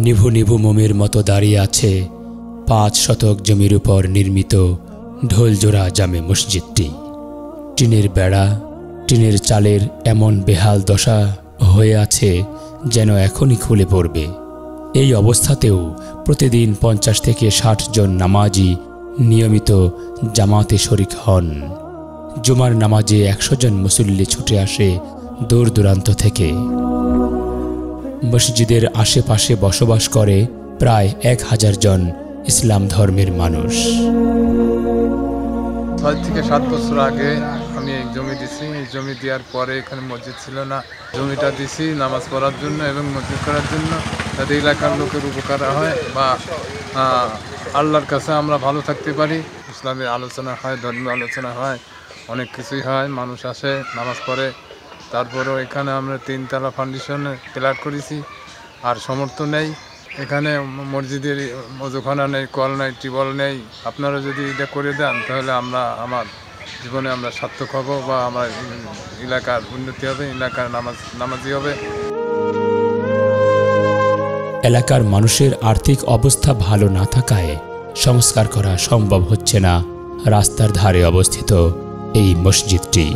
নিভু নিভু মোমের মতো দাঁড়িয়ে আছে 5 শতক জমির উপর নির্মিত ঢোলজোড়া জামে মসজিদটি। টিনের বেড়া, টিনের চালের এমন বেহাল দশা হয়ে আছে যেন এখনই খুলে পড়বে। এই অবস্থাতেও প্রতিদিন 50 থেকে 60 জন নামাজি নিয়মিত জামাতে শরিক হন। জুমার নামাজে 100 জন মুসল্লি ছুটে আসে দূর দূরান্ত থেকে। মসজিদের আশেপাশে বসবাস করে প্রায় 1000 জন ইসলাম ধর্মের মানুষ। 6 থেকে 7 বছর আগে আমি এক জমি দিছি। এই জমি দেওয়ার পরে এখানে মসজিদ ছিল না। জমিটা দিছি নামাজ পড়ার জন্য এবং মসজিদ করার জন্য, যাতে এলাকার লোকের উপকার হয় বা আল্লাহর কাছে আমরা ভালো থাকতে পারি। ইসলামের আলোচনা হয়, ধর্মীয় আলোচনা হয়, অনেক কিছুই হয়, মানুষ আসে নামাজ পড়ে। তারপরেও এখানে আমরা 3 তলা ফাউন্ডেশনে প্লাট করেছি, আর সমর্থন নেই। এখানে মসজিদের ওযুখানা নেই, কল নেই, টিউবওয়েল নেই। আপনারা যদি এটা করে দেন তাহলে আমার জীবনে আমরা সার্থক হব বা আমার এলাকার উন্নতি হবে, এলাকার নামাজি হবে। এলাকার মানুষের আর্থিক অবস্থা ভালো না থাকায় সংস্কার করা সম্ভব হচ্ছে না রাস্তার ধারে অবস্থিত এই মসজিদটি।